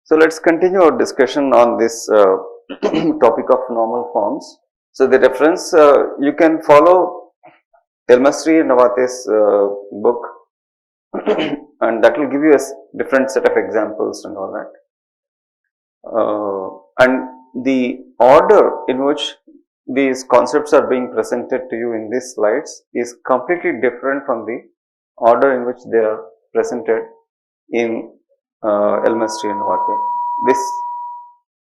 So let's continue our discussion on this topic of normal forms. So the reference you can follow Elmastri and Navate's book, and that will give you a different set of examples and all that. And the order in which these concepts are being presented to you in these slides is completely different from the order in which they are presented in Elmastri and Navate.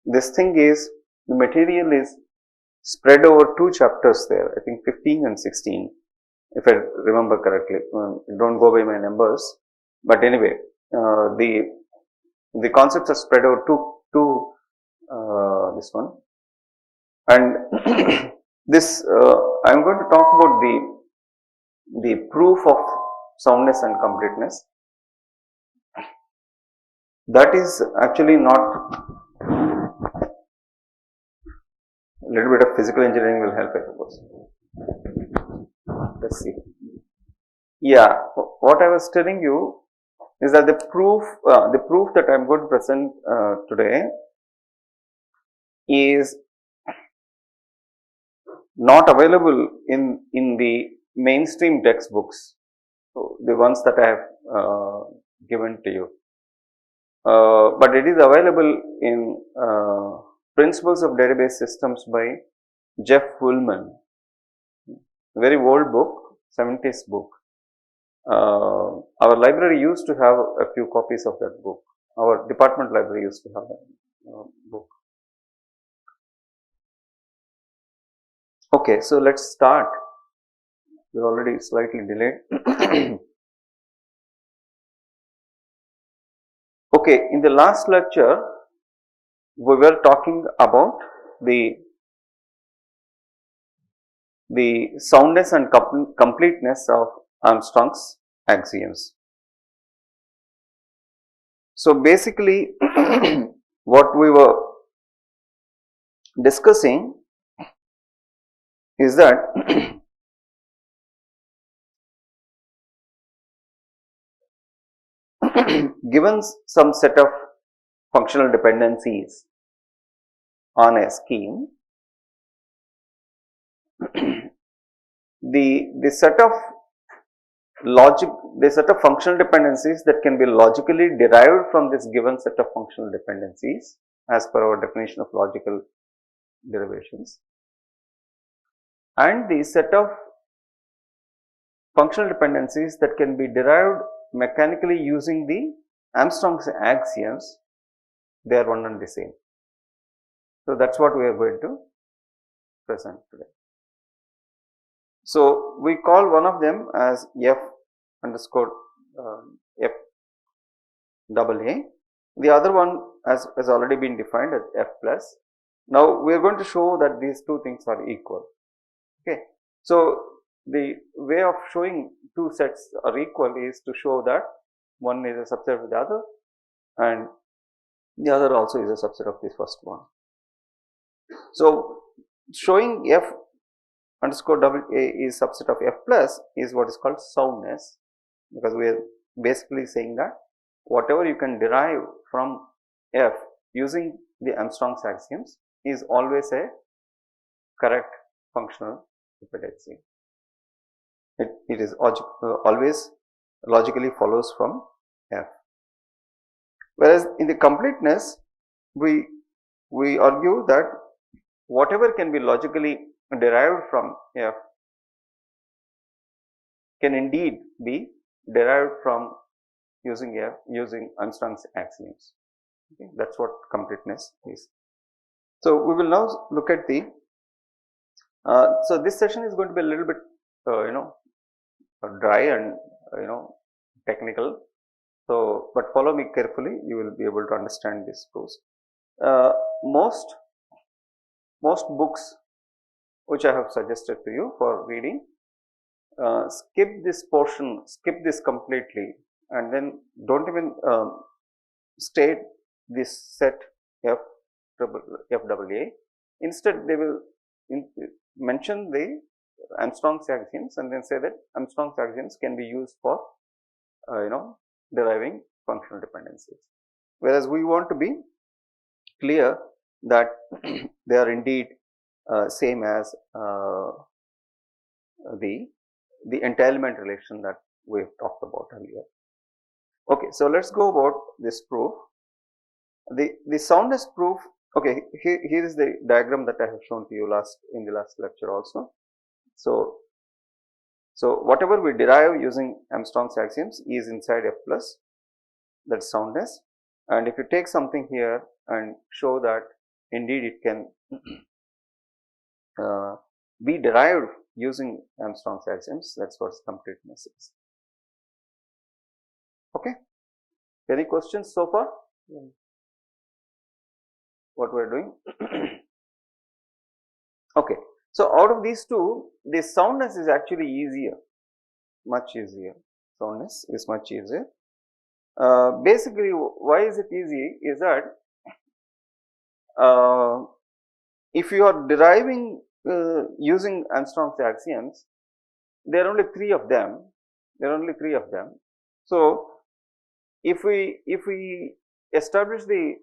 This thing is, the material is spread over 2 chapters there, I think 15 and 16, if I remember correctly. Don't go by my numbers, but anyway, the concepts are spread over this one, and this I'm going to talk about the proof of soundness and completeness. That is actually not. A little bit of physical engineering will help, I suppose. Let's see. Yeah, what I was telling you is that the proof that I am going to present today is not available in the mainstream textbooks, so the ones that I have given to you, but it is available in Principles of Database Systems by Jeff Woolman, a very old book, 70s book. Our library used to have a few copies of that book. Our department library used to have that book. Okay, so let's start. We're already slightly delayed. Okay, in the last lecture, we were talking about the soundness and completeness of Armstrong's axioms. So basically, what we were discussing is that given some set of functional dependencies on a scheme, the set of functional dependencies that can be logically derived from this given set of functional dependencies as per our definition of logical derivations, and the set of functional dependencies that can be derived mechanically using the Armstrong's axioms, they are one and the same. So that's what we are going to present today. So we call one of them as F underscore F double A. The other one has already been defined as F plus. Now we are going to show that these two things are equal. Okay. So the way of showing two sets are equal is to show that one is a subset of the other and the other also is a subset of this first one. So showing F underscore double A is subset of F plus is what is called soundness, because we are basically saying that whatever you can derive from F using the Armstrong's axioms is always a correct functional dependency. It is always logically follows from F. Whereas in the completeness, we argue that whatever can be logically derived from F can indeed be derived from using Armstrong's axioms. Okay, that's what completeness is. So we will now look at the. So this session is going to be a little bit, dry and technical. So, but follow me carefully. You will be able to understand this proofs. Most books which I have suggested to you for reading, skip this portion, skip this completely, and then don't even state this set F double A. Instead, they will mention the Armstrong's axioms and then say that Armstrong's axioms can be used for deriving functional dependencies. whereas we want to be clear that they are indeed same as the entailment relation that we have talked about earlier. Okay, so let's go about this proof. The soundness proof. Okay, here is the diagram that I have shown to you in the last lecture also. So whatever we derive using Armstrong's axioms is inside F plus, that's soundness. And if you take something here and show that indeed it can be derived using Armstrong's axioms, that's what completeness is. Okay. Any questions so far? What we are doing? Okay. So out of these two, the soundness is actually easier, much easier. Soundness is much easier. Basically, why is it easy? Is that if you are deriving using Armstrong's axioms, there are only three of them. So if we establish the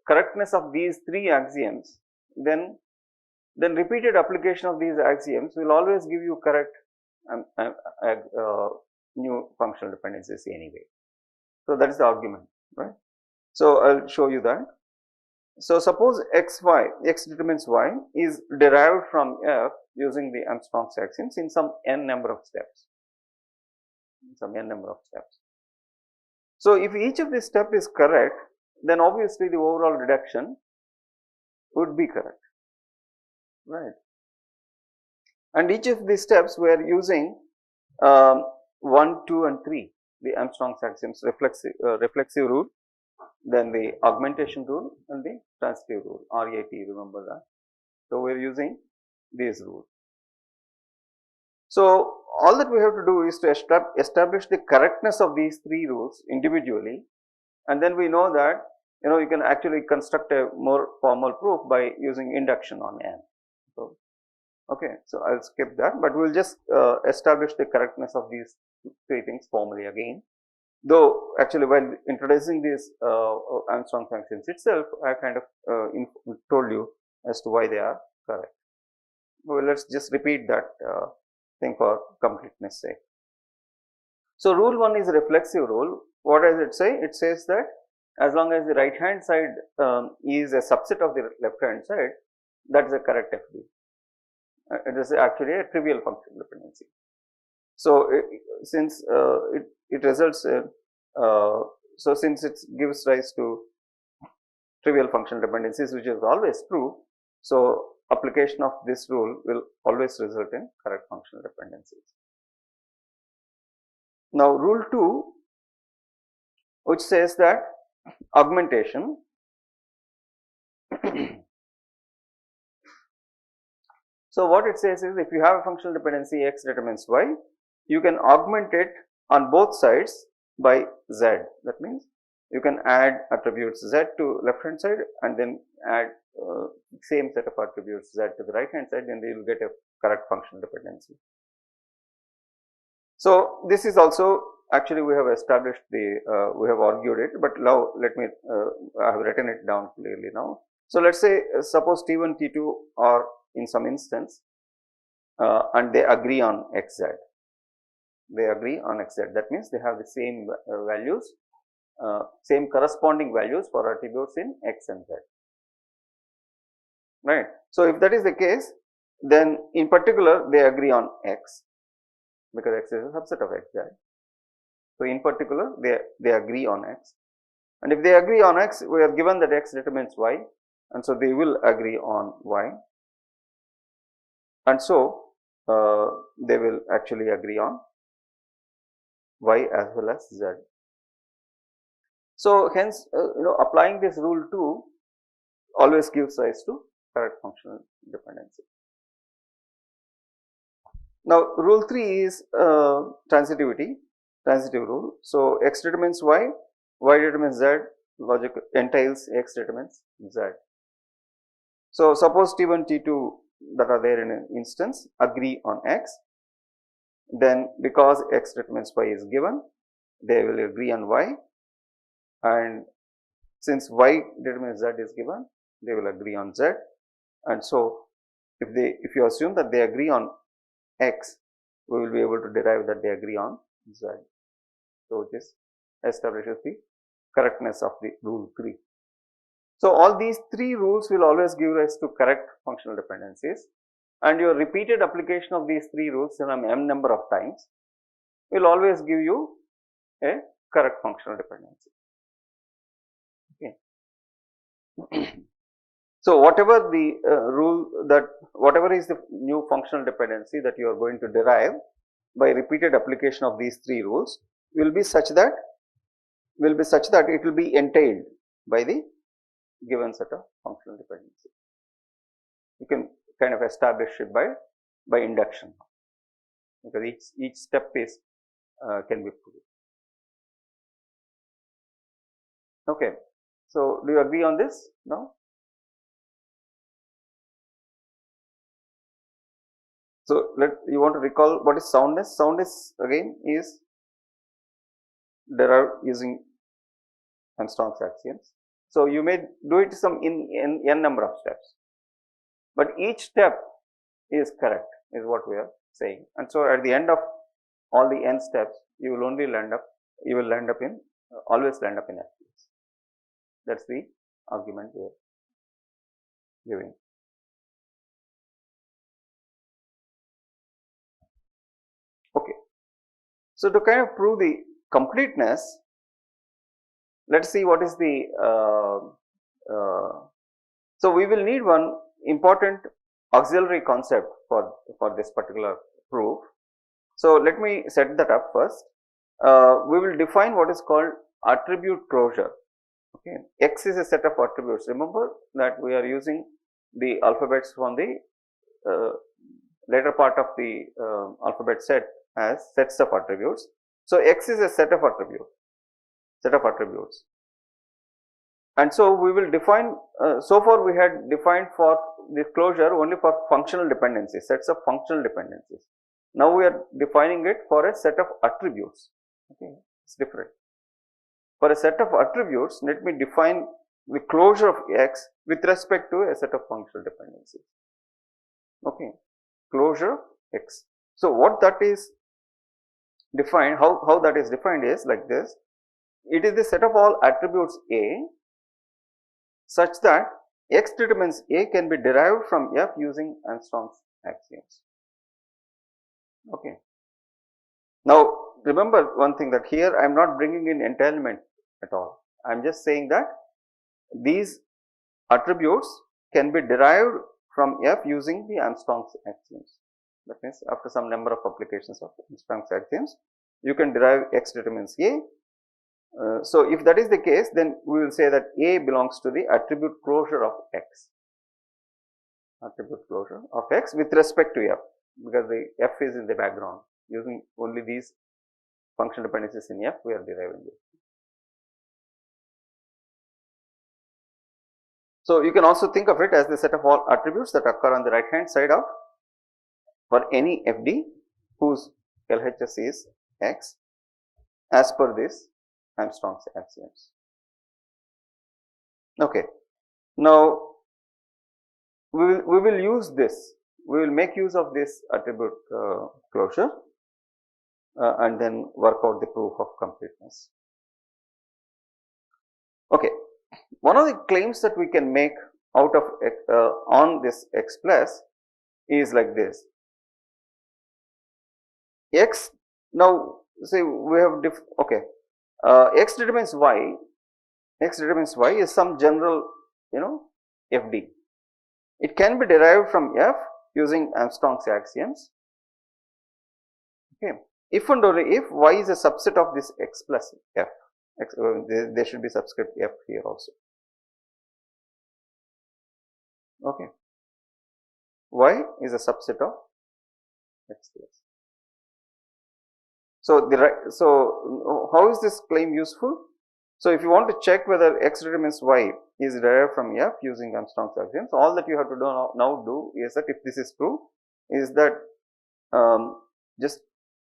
correctness of these three axioms, then repeated application of these axioms will always give you correct new functional dependencies anyway. So that is the argument, right? So I'll show you that. So suppose x determines y is derived from F using the Armstrong's axioms in some n number of steps. So if each of these steps is correct, then obviously the overall reduction would be correct, right? And each of these steps we are using 1, 2 and 3, the Armstrong's axioms reflexive rule, then the augmentation rule and the transitive rule, RAT, remember that. So we are using these rules. So all that we have to do is to establish the correctness of these three rules individually, and then we know that you can actually construct a more formal proof by using induction on n. So okay, so I'll skip that, but we'll just establish the correctness of these three things formally again. Though actually while introducing these Armstrong functions itself, I kind of told you as to why they are correct. Well, let's just repeat that thing for completeness sake. So rule 1 is a reflexive rule. What does it say? It says that as long as the right hand side is a subset of the left hand side, that is a correct FD. It is actually a trivial functional dependency. So since it results so since it gives rise to trivial functional dependencies, which is always true, so application of this rule will always result in correct functional dependencies. Now rule 2, which says that augmentation so what it says is, if you have a functional dependency x determines y, you can augment it on both sides by z. That means you can add attributes z to left hand side and then add same set of attributes z to the right hand side, and you will get a correct functional dependency. So this is also actually we have established we have argued it, but now let me I have written it down clearly now. So let's say suppose T1, T2 are in some instance and they agree on xz. That means they have the same values, same corresponding values for attributes in x and z, right? So if that is the case, then in particular they agree on x, because x is a subset of xz. So in particular they agree on x, and if they agree on x, we are given that x determines y, and so they will agree on y, and so they will actually agree on y as well as z. So hence applying this rule 2 always gives rise to correct functional dependency. Now rule 3 is transitive rule. So x determines y, y determines z, logic entails x determines z. So suppose T1, T2 that are there in an instance agree on x, then because x determines y is given, they will agree on y, and since y determines z is given, they will agree on z, and so if you assume that they agree on x, we will be able to derive that they agree on z. So this establishes the correctness of the rule 3. So all these 3 rules will always give rise to correct functional dependencies, and your repeated application of these 3 rules in m number of times will always give you a correct functional dependency. Okay. So whatever the whatever is the new functional dependency that you are going to derive by repeated application of these 3 rules will be such that it will be entailed by the given set of functional dependency. You can kind of establish it by induction, because each step is can be proved. Okay, so do you agree on this now? So you want to recall what is soundness? Soundness again is derived using Armstrong's axioms. So you may do it in n number of steps, but each step is correct, is what we are saying. And so at the end of all the n steps, you will always land up in F. That's the argument we are giving. Okay. So to kind of prove the completeness, let's see what is the so we will need one important auxiliary concept for this particular proof. So let me set that up first. We will define what is called attribute closure. Okay, X is a set of attributes. Remember that we are using the alphabets from the later part of the alphabet set as sets of attributes. So X is a set of attributes. And so we will define, so far we had defined for the closure only for functional dependencies, sets of functional dependencies. Now we are defining it for a set of attributes. Okay, it's different. For a set of attributes, let me define the closure of X with respect to a set of functional dependencies. Okay, closure of X. So what that is defined, how that is defined is like this. It is the set of all attributes A such that X determines A can be derived from F using Armstrong's axioms. Okay. Now remember one thing, that here I am not bringing in entailment at all. I am just saying that these attributes can be derived from F using the Armstrong's axioms. That means after some number of applications of Armstrong's axioms, you can derive X determines A. So if that is the case, then we will say that A belongs to the attribute closure of X. Attribute closure of X with respect to F, because the F is in the background. Using only these functional dependencies in F, we are deriving it. So you can also think of it as the set of all attributes that occur on the right hand side of for any FD whose LHS is X as per this Armstrong's axioms. Okay. Now we will use this. We will make use of this attribute closure and then work out the proof of completeness. Okay. One of the claims that we can make out of on this X plus is like this. X, now say we have X determines Y. X determines Y is some general, FD. It can be derived from F using Armstrong's axioms. Okay, if and only if Y is a subset of this X plus F. There should be subscript F here also. Okay, Y is a subset of X plus. So how is this claim useful? So if you want to check whether X determines Y is derived from F using Armstrong's axioms, all that you have to now do is that, if this is true, is that just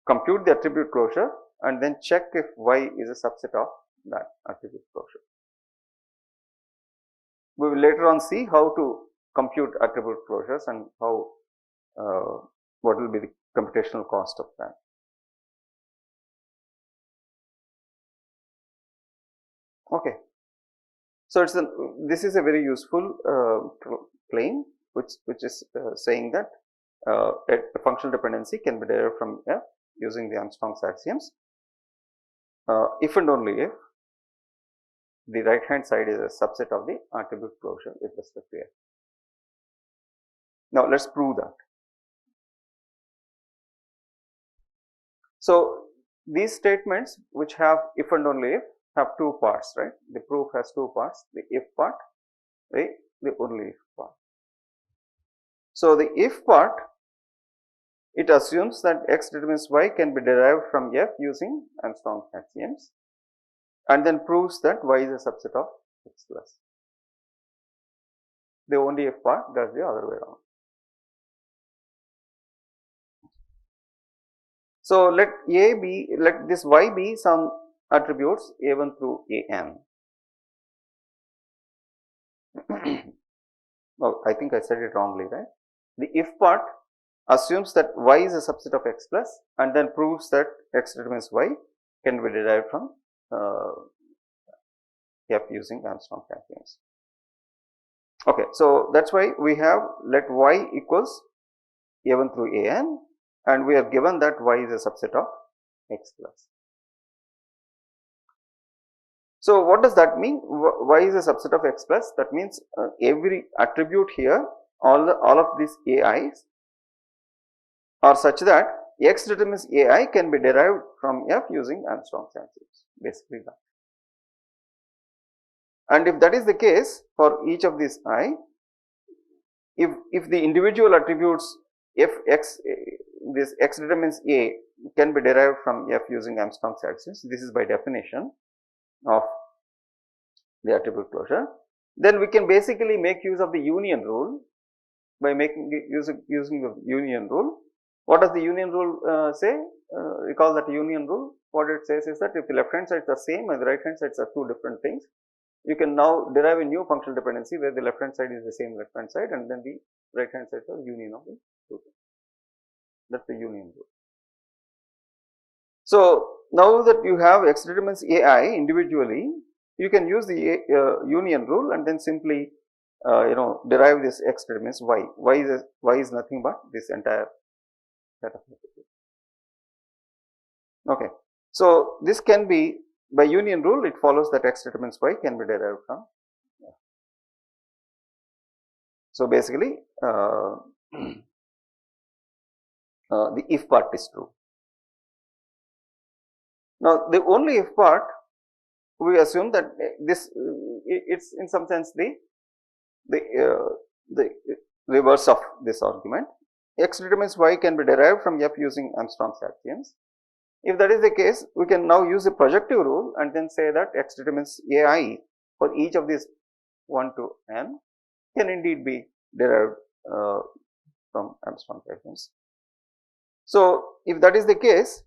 compute the attribute closure and then check if Y is a subset of that attribute closure. we will later on see how to compute attribute closures and how what will be the computational cost of that. Okay. So this is a very useful claim which is saying that a functional dependency can be derived from F using the Armstrong's axioms if and only if the right hand side is a subset of the attribute closure with respect to F. Now let us prove that. So these statements which have if and only if have two parts, right? The proof has two parts, the if part, the only if part. So the if part, it assumes that x determines y can be derived from F using Armstrong's axioms and then proves that y is a subset of x plus. The only if part does the other way around. So let this y be some attributes a1 through an. Oh, I think I said it wrongly, right? The if part assumes that y is a subset of x plus and then proves that x determines y can be derived from F using Armstrong's axioms. Okay, so that's why we have let y equals a1 through an and we are given that y is a subset of x plus. So what does that mean? Y is a subset of x plus. That means every attribute here, all of these ai's are such that x determines ai can be derived from F using Armstrong's axioms. Basically that. And if that is the case for each of these I, if the individual attributes f x this x determines a can be derived from F using Armstrong's axioms, this is by definition of the attribute closure, then we can basically make use of the union rule by using the union rule. What does the union rule say? Recall that union rule. What it says is that if the left hand sides are same and the right hand sides are two different things, you can now derive a new functional dependency where the left hand side is the same left hand side and then the right hand sides are union of the two things. That's the union rule. So now that you have x determines ai individually, you can use the union rule and then simply derive this x determines y. Y is nothing but this entire set of attributes. Okay. So this can be by union rule, it follows that x determines y can be derived from F. So basically the if part is true. Now the only if part, we assume that this it's in some sense the reverse of this argument. X determines y can be derived from F using Armstrong's axioms. If that is the case, we can now use the projective rule and then say that x determines ai for each of these 1 to n can indeed be derived from Armstrong's axioms. So if that is the case,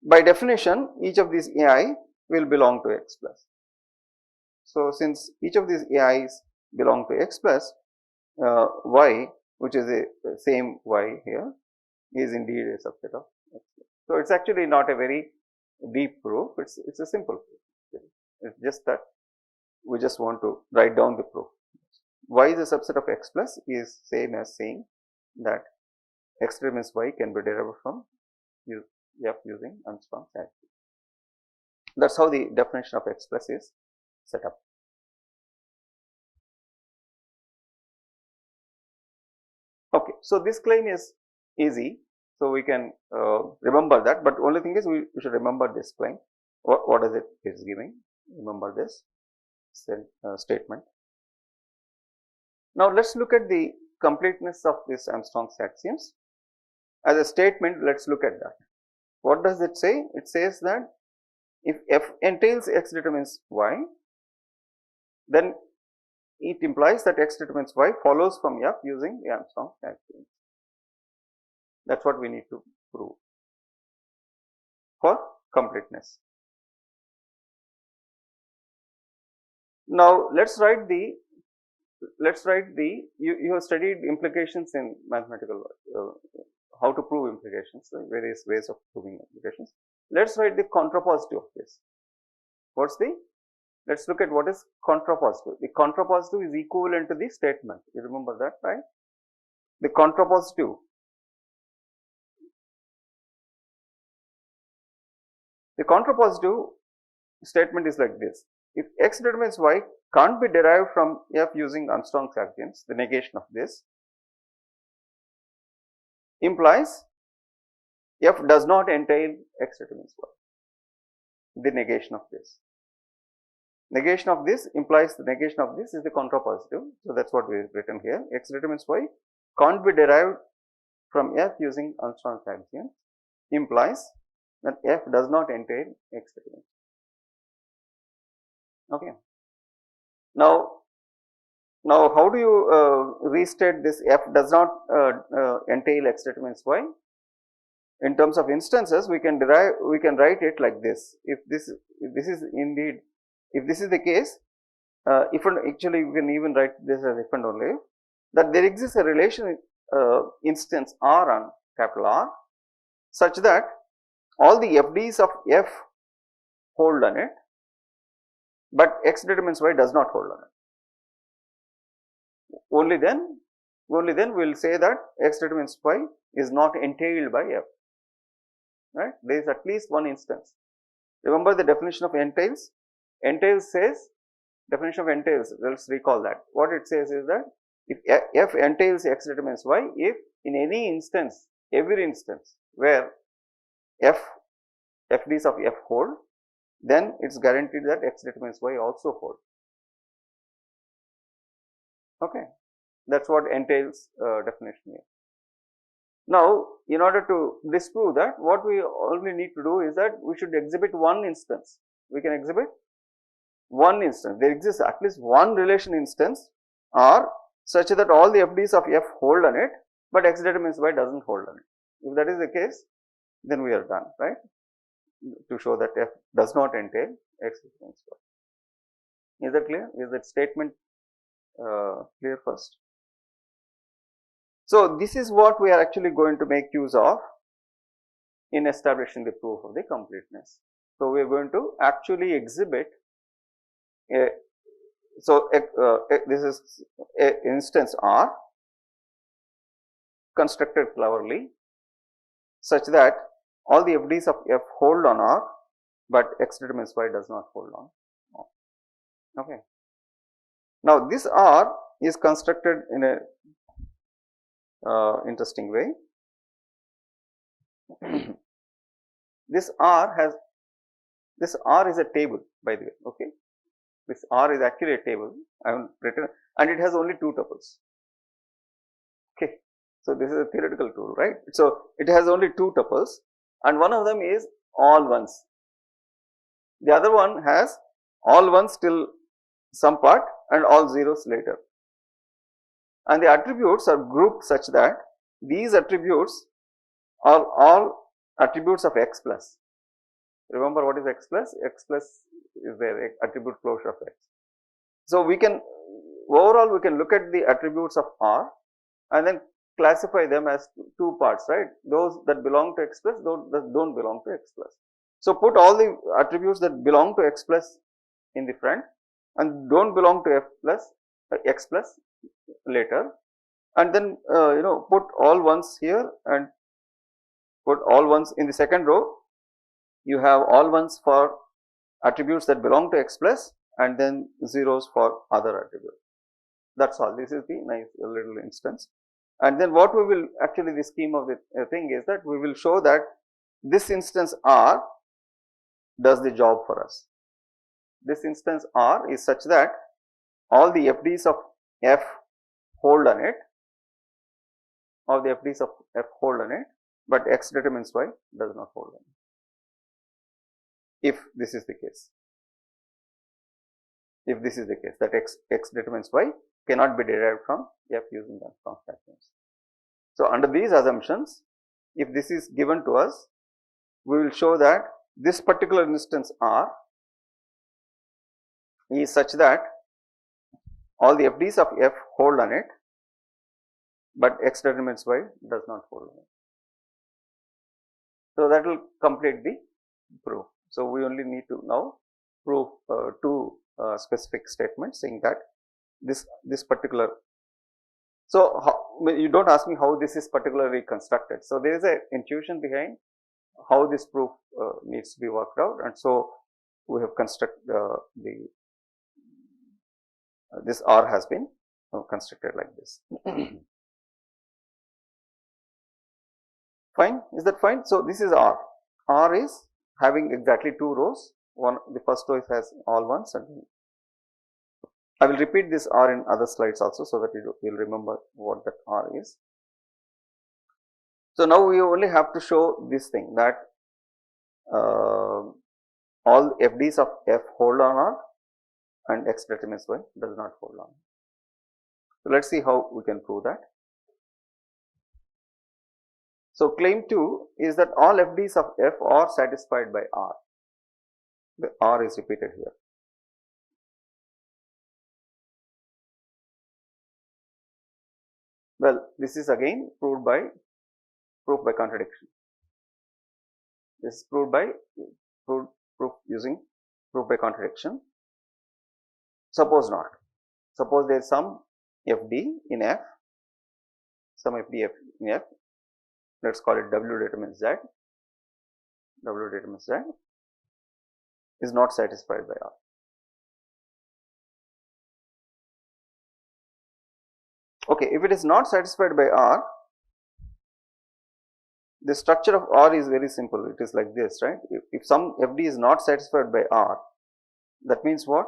by definition each of these ai will belong to x plus. So since each of these ai's belong to x plus, y, which is the same y here, is indeed a subset of x plus. So it's actually not a very deep proof, it's a simple proof. It's just that we just want to write down the proof. Y is a subset of x plus is same as saying that x determines y can be derived from F using Armstrong's axioms. That's how the definition of x plus is set up. Okay, so this claim is easy, so we can remember that, but only thing is we should remember this claim. What is it is giving? Remember this statement. Now let's look at the completeness of this Armstrong's axioms. As a statement, let's look at that. What does it say? It says that if F entails x determines y, then it implies that x determines y follows from F using the Armstrong's axioms. That's what we need to prove for completeness. Now let's write the let's write the, you have studied implications in mathematical, how to prove implications, various ways of proving implications. Let's write the contrapositive of this. What's the, let's look at what is contrapositive. The contrapositive is equivalent to the statement. You remember that, right? The contrapositive, statement is like this. If x determines y can't be derived from f using Armstrong's axioms, the negation of this implies f does not entail x determines y. The negation of this. Negation of this implies the negation of this is the contrapositive. So, that is what we have written here. X determines y can't be derived from f using Armstrong's axiom implies that f does not entail x determines. Okay. Now how do you restate this f does not entail x determines y? In terms of instances, we can write it like this. If this is indeed, if this is the case, if and actually we can even write this as if and only if, that there exists a relation instance R on capital R such that all the FDs of f hold on it, but x determines y does not hold on it. Only then we will say that x determines y is not entailed by f, right. There is at least one instance. Remember the definition of entails? Entails says, definition of entails, let us recall that. What it says is that if f entails x determines y, if in any instance, every instance where FDs of f hold, then it is guaranteed that x determines y also hold. Okay, that is what entails definition here. Now, in order to disprove that, what we only need to do is that we should exhibit one instance. We can exhibit one instance. There exists at least one relation instance R such that all the FDs of f hold on it, but x determines y does not hold on it. If that is the case, then we are done, right, to show that f does not entail x determines y. Is that clear? Is that statement clear first? So, this is what we are actually going to make use of in establishing the proof of the completeness. So, we are going to actually exhibit a, so this is a instance R constructed cleverly such that all the FDs of f hold on R, but x determines y does not hold on. Okay. Now, this R is constructed in a interesting way. This R is a table, by the way. Okay, this R is actually a table. I have written, and it has only two tuples. Okay, so this is a theoretical tool, right? So it has only two tuples, and one of them is all ones. The other one has all ones till some part and all zeros later. And the attributes are grouped such that these attributes are all attributes of x plus. Remember what is x plus? X plus is their attribute closure of x. So we can overall we can look at the attributes of R and then classify them as two parts, right? Those that belong to x plus, those that don't belong to x plus. So put all the attributes that belong to x plus in the front and don't belong to x plus later, and then put all ones here and put all ones in the second row. You have all ones for attributes that belong to x plus and then zeros for other attributes. That is all. This is the nice little instance. And then what we will actually, the scheme of the thing is that we will show that this instance R does the job for us. This instance R is such that all the FDs of f hold on it, all the FDs of f hold on it, but x determines y does not hold on it. If this is the case, that x determines y cannot be derived from f using Armstrong's axioms. So under these assumptions, if this is given to us, we will show that this particular instance R is such that all the FDs of F hold on it, but X determines Y does not hold on it. So that will complete the proof. So we only need to now prove two specific statements saying that this particular. So you don't ask me how this is particularly constructed. So there is a intuition behind how this proof needs to be worked out, and so we have constructed this R has been constructed like this. Fine, is that fine? So this is R. R is having exactly two rows. The first row has all ones, and I will repeat this R in other slides also, so that you will remember what that R is. So now we only have to show this thing, that all FDs of F hold on R and X determines Y does not hold on. So let us see how we can prove that. So claim 2 is that all FDs of F are satisfied by R. The R is repeated here. Well, this is again proved by proof by contradiction. This is proved by proof using proof by contradiction. Suppose not. Suppose there is some FD in F, some FD in F. Let us call it W determines Z. W determines Z is not satisfied by R. Okay, if it is not satisfied by R, the structure of R is very simple. It is like this, right? If some FD is not satisfied by R, that means what?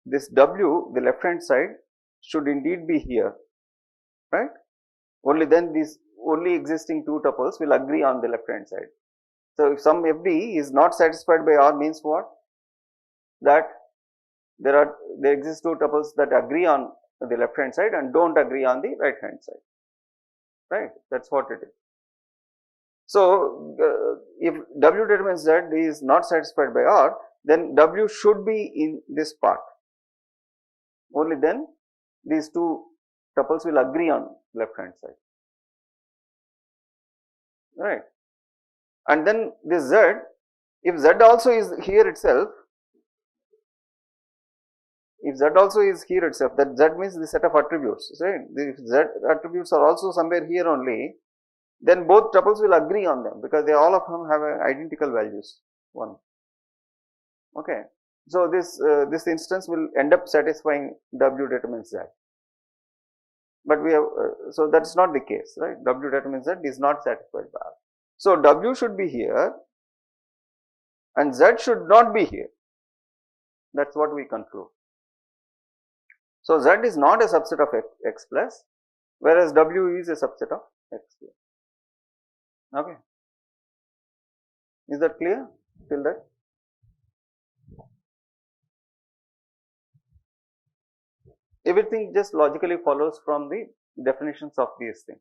This W, the left hand side, should indeed be here, right? Only then these only existing two tuples will agree on the left hand side. So if some FD is not satisfied by R means what? That there exist two tuples that agree on the left hand side and don't agree on the right hand side, right? That's what it is. So if W determines Z is not satisfied by R, then W should be in this part. Only then these two tuples will agree on left hand side, right? And then this Z, if Z also is here itself, if Z also is here itself, that Z means the set of attributes, right? If Z attributes are also somewhere here only, then both tuples will agree on them, because they all of them have identical values 1. Okay. So this instance will end up satisfying W determines Z. But we have, so that is not the case, right? W determines Z is not satisfied by R. So W should be here and Z should not be here. That is what we conclude. So Z is not a subset of X plus, whereas W is a subset of X plus. Okay. Is that clear till that? Everything just logically follows from the definitions of these things.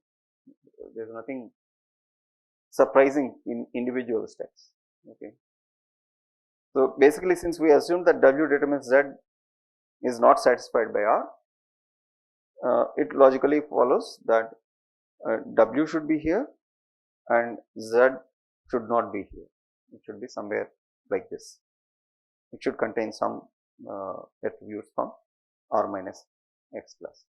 There is nothing surprising in individual steps. Okay. So basically, since we assume that W determines Z is not satisfied by R, it logically follows that W should be here and Z should not be here. It should be somewhere like this. It should contain some attributes from R minus X plus.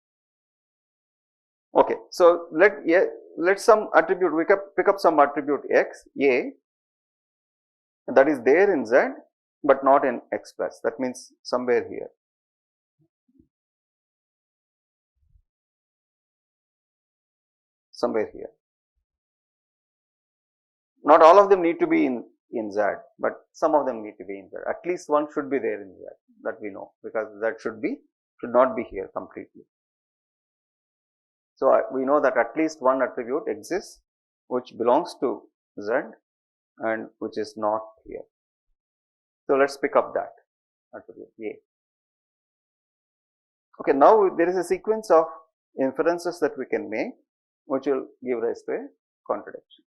Okay, so let some attribute, we can pick up some attribute X, A, that is there in Z but not in X plus. That means somewhere here. Somewhere here. Not all of them need to be in Z, but some of them need to be in Z. At least one should be there in Z, that we know, because Z should not be here completely. So we know that at least one attribute exists which belongs to Z and which is not here. So let us pick up that attribute A. Okay, now there is a sequence of inferences that we can make which will give rise to a contradiction.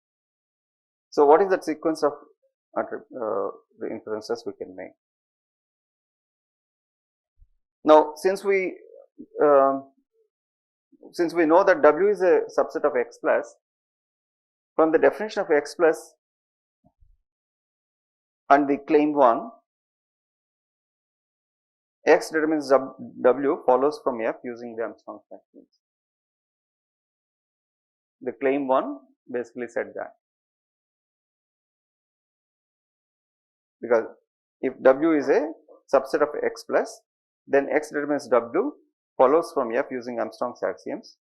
So what is that sequence of the inferences we can make? Now, since we know that W is a subset of X plus, from the definition of X plus and the claim 1, X determines W follows from F using the Armstrong's axioms. The claim 1 basically said that, because if W is a subset of X plus, then X determines W follows from F using Armstrong's axioms,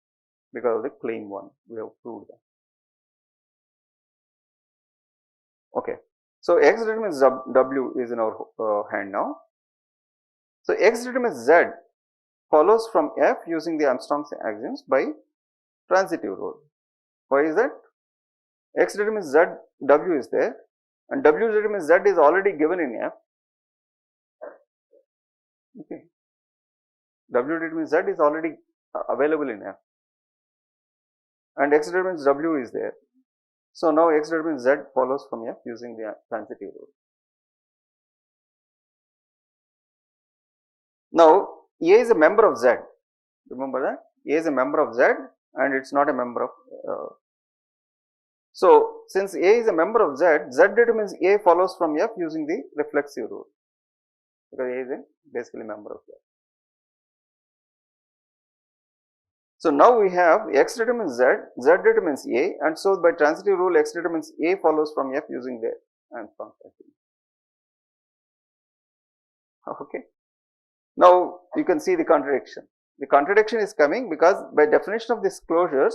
because of the claim 1 we have proved that. Okay, so X determines W is in our hand now. So X determines Z follows from F using the Armstrong's axioms by transitive rule. Why is that? X determines Z, W is there, and W determines Z is already given in F. Okay, W determines Z is already available in F, and X determines W is there. So now X determines Z follows from F using the transitive rule. Now A is a member of Z. Remember that A is a member of Z, and it's not a member of. So since A is a member of Z, Z determines A follows from F using the reflexive rule, because A is basically a member of Z. So now we have X determines Z, Z determines A, and so by transitive rule X determines A follows from F using the Armstrong's axioms. Okay. Now you can see the contradiction. The contradiction is coming because by definition of these closures,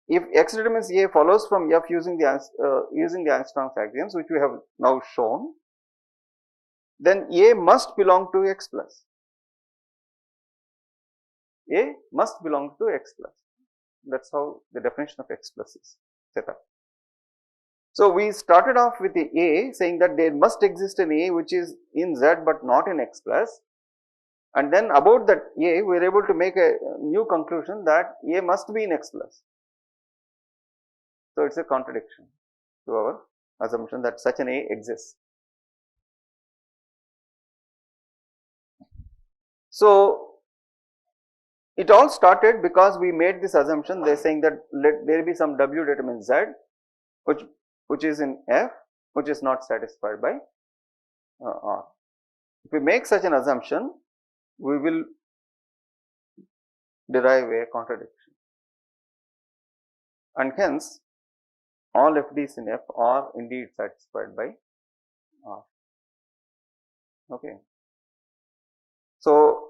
if X determines A follows from F using the Armstrong's axioms, which we have now shown, then A must belong to X plus. A must belong to X plus. That's how the definition of X plus is set up. So we started off with the A saying that there must exist an A which is in Z but not in X plus, and then about that A we are able to make a new conclusion that A must be in X plus. So it's a contradiction to our assumption that such an A exists. So it all started because we made this assumption. They are saying that let there be some W determines Z which is in F, which is not satisfied by R. If we make such an assumption, we will derive a contradiction, and hence all FDs in F are indeed satisfied by R. Okay. So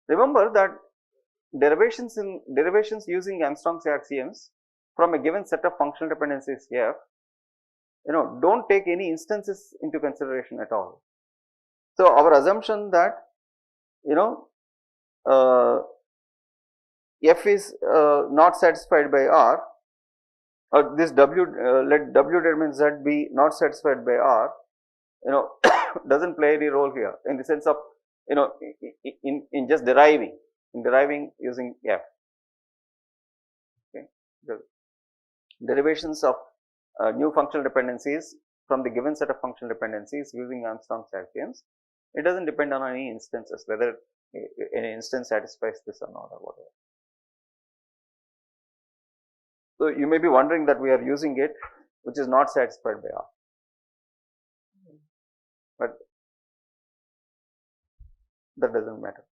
remember that derivations using Armstrong's axioms from a given set of functional dependencies F, don't take any instances into consideration at all. So our assumption that F is not satisfied by R, or this W let W determines Z be not satisfied by R, doesn't play any role here in the sense of in just deriving using F. Okay, the derivations of new functional dependencies from the given set of functional dependencies using Armstrong's axioms, it doesn't depend on any instances whether any instance satisfies this or not or whatever. So you may be wondering that we are using it which is not satisfied by R, but that doesn't matter.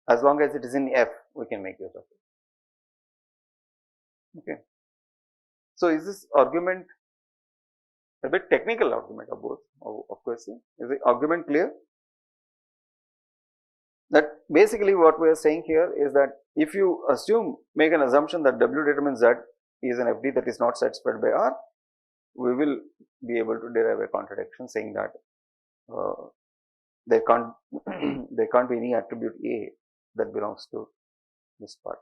As long as it is in F, we can make use of it. Okay. So is this argument a bit technical argument of both? Of course, is the argument clear? That basically what we are saying here is that if you make an assumption that W determines Z is an FD that is not satisfied by R, we will be able to derive a contradiction saying that there can't be any attribute A that belongs to this part.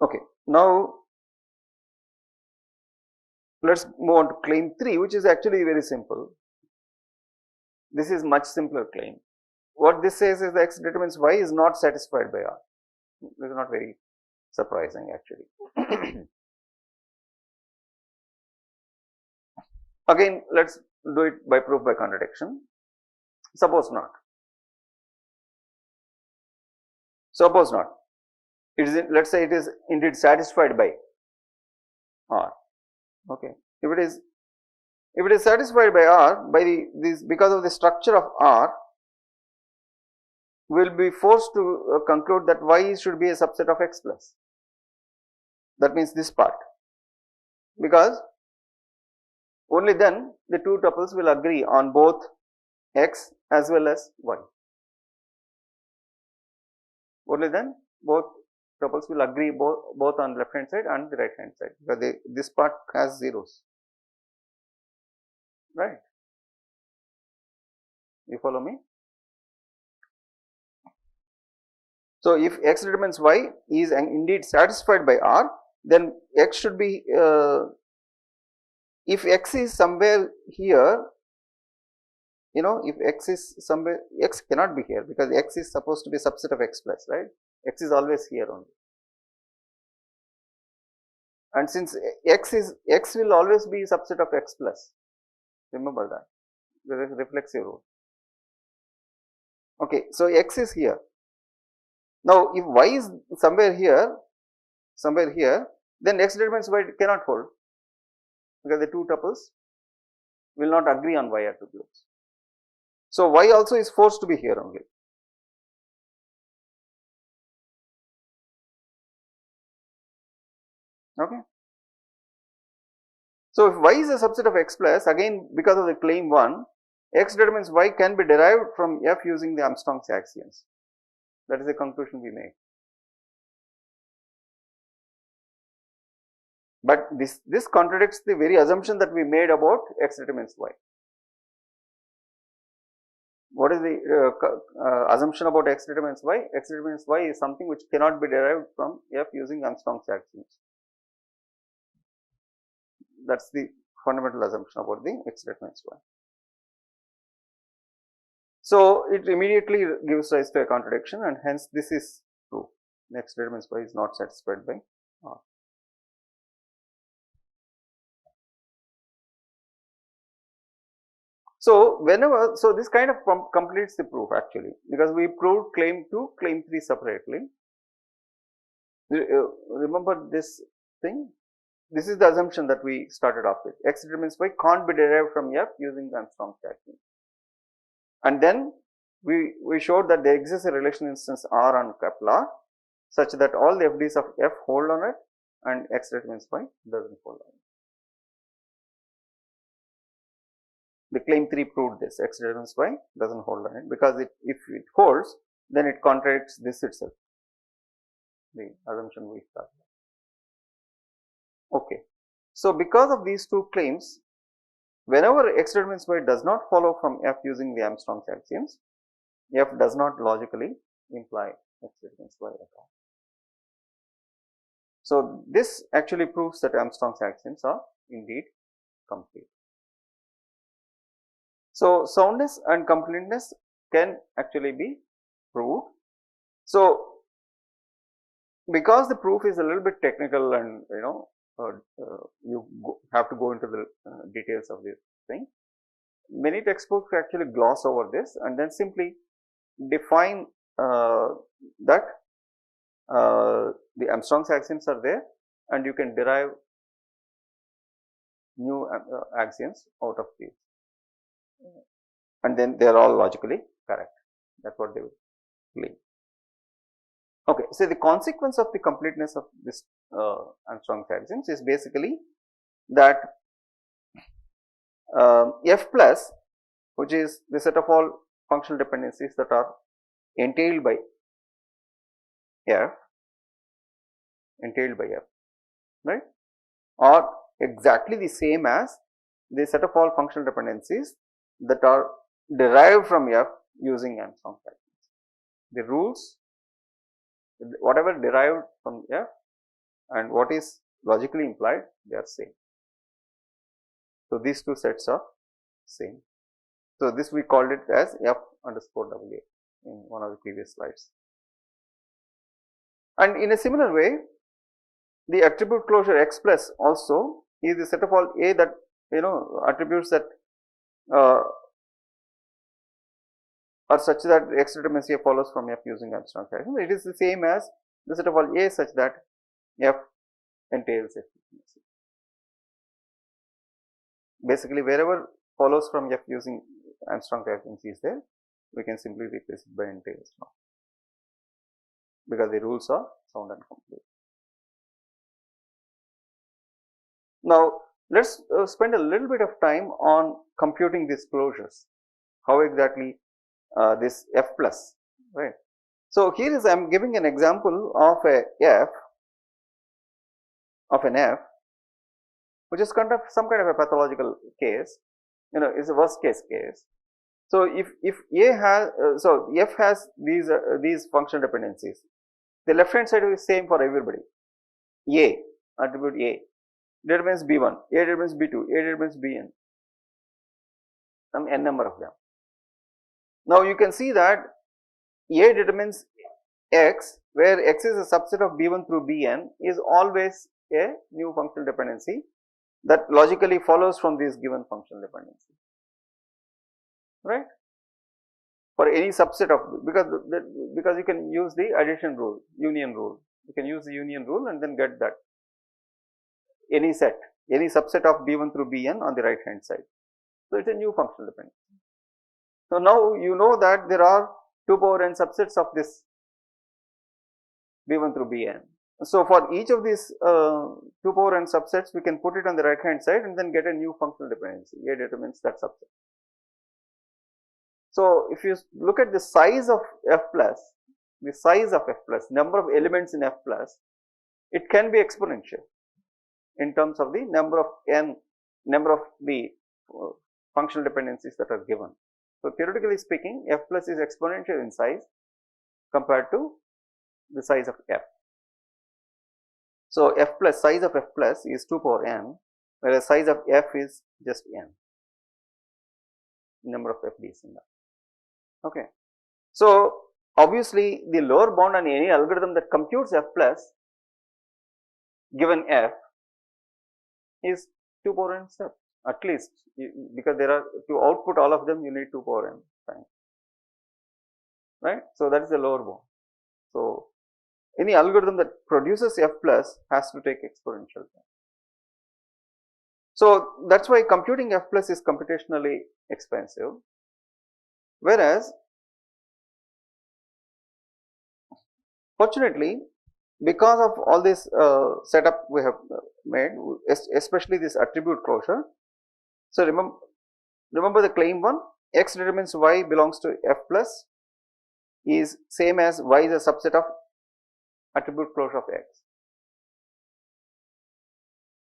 Okay, now let's move on to claim 3, which is actually very simple. This is much simpler claim. What this says is that X determines Y is not satisfied by R. This is not very surprising actually. Again, let's do it by proof by contradiction. Suppose not. Suppose not. It is, let's say it is indeed satisfied by R. Okay. If it is satisfied by R, by this, because of the structure of R, we will be forced to conclude that Y should be a subset of X plus. That means this part, because only then the two tuples will agree on both X as well as Y. Only then both tuples will agree both on left hand side and the right hand side, because this part has zeros, right? You follow me? So, if X determines Y is indeed satisfied by R, then X should be, if X is somewhere here, you know, if X is somewhere, X cannot be here, because X is supposed to be a subset of X plus, right? X is always here only. And since X will always be a subset of X plus, remember that, there is a reflexive rule. Okay, so X is here. Now, if Y is somewhere here, then X determines Y cannot hold, because the two tuples will not agree on Y attributes. So, Y also is forced to be here only. Okay. So, if Y is a subset of X plus, again because of the claim 1, X determines Y can be derived from F using the Armstrong's axioms. That is the conclusion we make. But this contradicts the very assumption that we made about X determines Y. What is the assumption about X determines Y? X determines Y is something which cannot be derived from F using Armstrong's axioms. That is the fundamental assumption about the X determines Y. So, it immediately gives rise to a contradiction, and hence this is true. X determines Y is not satisfied by R. So, so this kind of completes the proof actually, because we proved claim 2, claim 3 separately. Remember this thing? This is the assumption that we started off with. X determines Y can't be derived from F using the Armstrong's axiom. And then we showed that there exists a relation instance R on Kepler such that all the FDs of F hold on it and X determines Y doesn't hold on it. The claim 3 proved this, X determines Y doesn't hold on it, because if it holds, then it contradicts this itself, the assumption we started. Okay. So, because of these two claims, whenever X determines Y does not follow from F using the Armstrong's axioms, F does not logically imply X determines Y at all. So, this actually proves that Armstrong's axioms are indeed complete. So, soundness and completeness can actually be proved. So, because the proof is a little bit technical and you have to go into the details of this thing, many textbooks actually gloss over this and then simply define that the Armstrong's axioms are there and you can derive new axioms out of these, and then they are all logically correct. That is what they will claim. Okay, so the consequence of the completeness of this Armstrong's axioms is basically that F plus, which is the set of all functional dependencies that are entailed by F, right, are exactly the same as the set of all functional dependencies that are derived from F using Armstrong's axioms. The rules, whatever derived from F and what is logically implied, they are same. So, these two sets are same. So, this we called it as F underscore WA in one of the previous slides. And in a similar way, the attribute closure X plus also is the set of all A that attributes that are such that X determines A follows from F using Armstrong character. It is the same as the set of all A such that F entails F. Basically, wherever follows from F using Armstrong character is there, we can simply replace it by entails now, because the rules are sound and complete. Now, let us spend a little bit of time on computing these closures. How exactly this F plus, right? So, here is I am giving an example of a F, of an F, which is kind of some kind of a pathological case, is a worst case case. So, if A has, so F has these functional dependencies, the left hand side is same for everybody. A, attribute A determines B1, A determines B2, A determines Bn, some n number of them. Now, you can see that A determines X, where X is a subset of B1 through Bn, is always a new functional dependency that logically follows from this given functional dependency, right? For any subset of, because you can use the addition rule, union rule, you can use the union rule and then get that any set, any subset of B1 through Bn on the right hand side. So, it is a new functional dependency. So, now you know that there are 2 power n subsets of this B1 through Bn. So, for each of these 2 power n subsets, we can put it on the right hand side and then get a new functional dependency. A determines that subset. So, if you look at the size of F plus, the size of F plus, number of elements in F plus, it can be exponential in terms of the number of the functional dependencies that are given. So, theoretically speaking, F plus is exponential in size compared to the size of F. So, F plus, size of F plus is 2 power n, whereas size of F is just n, number of FDs in that. Okay. So, obviously, the lower bound on any algorithm that computes F plus given F is 2 power n steps, at least, because there are, to output all of them, you need 2 power n times, right. So, that is the lower bound. So, any algorithm that produces F plus has to take exponential time. So, that is why computing F plus is computationally expensive, whereas fortunately, because of all this setup we have made, especially this attribute closure. So, remember the claim one, X determines Y belongs to F plus is same as Y is a subset of attribute closure of X.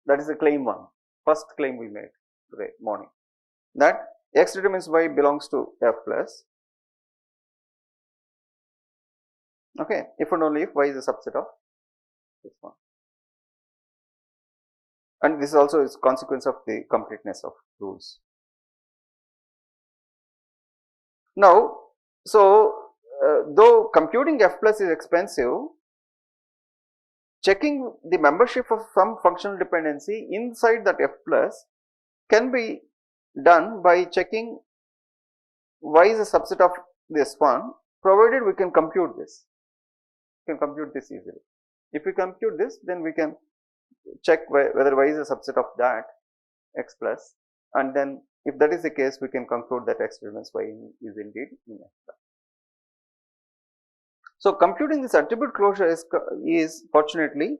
That is the claim one, first claim we made today morning, that X determines Y belongs to F plus, okay, if and only if Y is a subset of this one. And this also is consequence of the completeness of rules. Now, so though computing F plus is expensive, checking the membership of some functional dependency inside that F plus can be done by checking Y is a subset of this one, provided we can compute this. We can compute this easily. If we compute this, then we can check whether Y is a subset of that X plus, and then if that is the case, we can conclude that X determines Y is indeed in F plus. So, computing this attribute closure is fortunately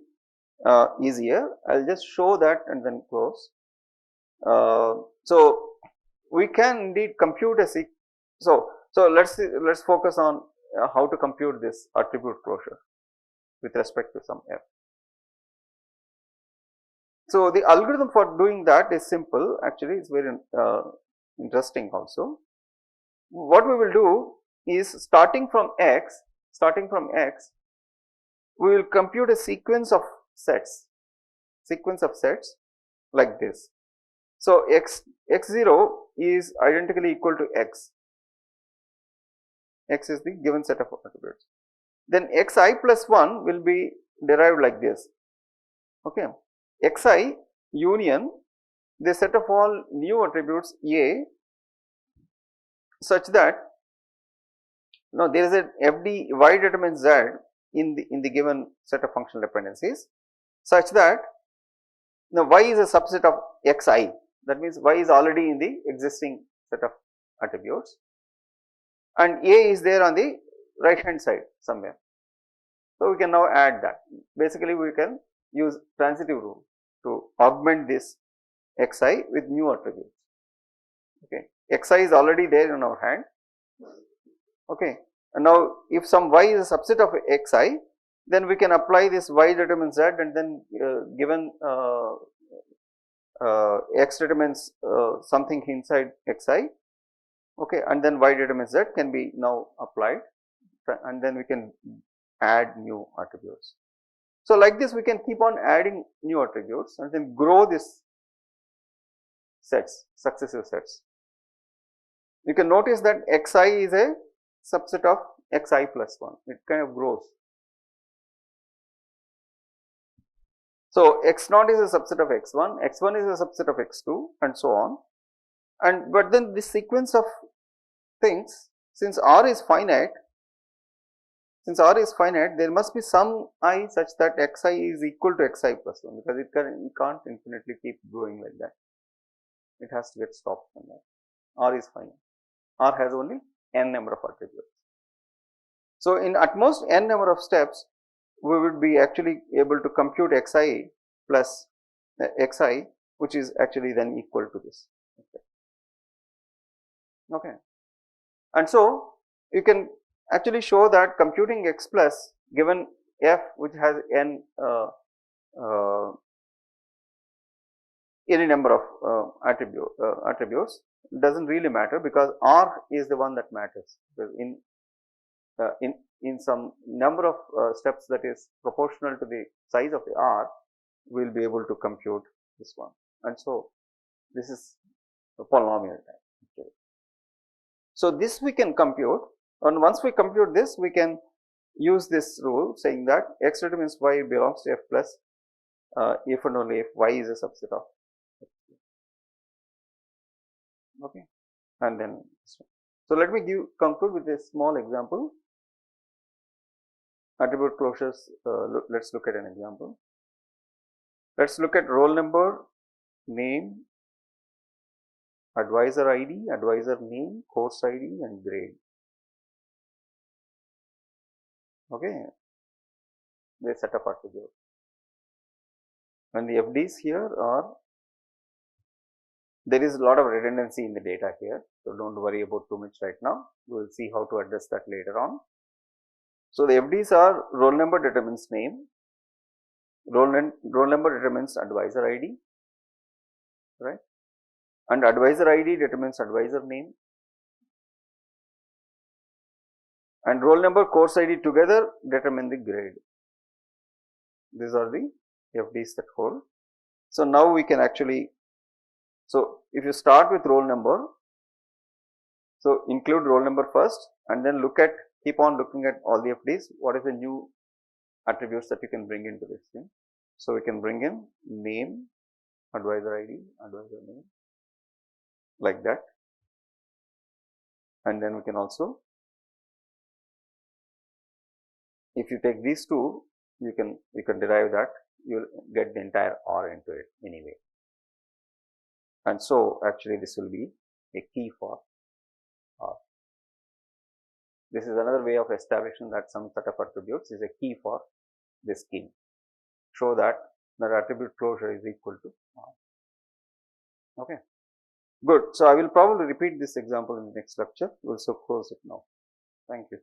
easier. I will just show that and then close. So, we can indeed compute a so let's focus on how to compute this attribute closure with respect to some F. So, the algorithm for doing that is simple, actually it is very interesting also. What we will do is starting from X, we will compute a sequence of sets like this. So, x0 is identically equal to X is the given set of attributes. then xi plus 1 will be derived like this. Okay, xi union the set of all new attributes A such that now there is a FD y determines z in the given set of functional dependencies such that now y is a subset of xi, that means y is already in the existing set of attributes and A is there on the right hand side somewhere. So, we can now add that. Basically, we can use transitive rule to augment this xi with new attributes. Okay, xi is already there in our hand. Okay, and now if some y is a subset of xi, then we can apply this y determines z and then given x determines something inside xi. Okay, and then y determines z can be now applied and then we can add new attributes. So, like this we can keep on adding new attributes and then grow this sets, successive sets. You can notice that xi is a subset of xi plus 1, it kind of grows. So, x naught is a subset of x1, x1 is a subset of x2 and so on, and but then this sequence of things, since R is finite, there must be some I such that xi is equal to xi plus 1 because it can't infinitely keep growing like that, it has to get stopped somewhere. R is finite, R has only n number of attributes. So, in at most n number of steps we would be actually able to compute xi plus xi, which is actually then equal to this. Okay. And so, you can actually show that computing x plus given f which has n any number of attributes does not really matter because R is the one that matters, because in some number of steps that is proportional to the size of the R, we will be able to compute this one, and so this is a polynomial type. Okay. So, this we can compute, and once we compute this we can use this rule saying that x determines y belongs to f plus if and only if y is a subset of x. Okay, and then so let me conclude with a small example. Attribute closures, let us look at an example. Let us look at roll number, name, advisor ID, advisor name, course ID and grade. Okay, they set up attributes. And the FDs here are, there is a lot of redundancy in the data here, so do not worry about too much right now, we will see how to address that later on. So, the FDs are roll number determines name, roll number determines advisor ID, right, and advisor ID determines advisor name, and roll number course ID together determine the grade. These are the FDs that hold. So, now we can actually, so if you start with roll number, so include roll number first and then keep on looking at all the FDs, what is the new attributes that you can bring into this thing. So, we can bring in name, advisor ID, advisor name like that, and then we can also, if you take these two, you can derive that, you will get the entire R into it anyway. And so, actually this will be a key for R. This is another way of establishing that some set of attributes is a key for this scheme. Show that the attribute closure is equal to R. Okay, good. So, I will probably repeat this example in the next lecture. We will so close it now. Thank you.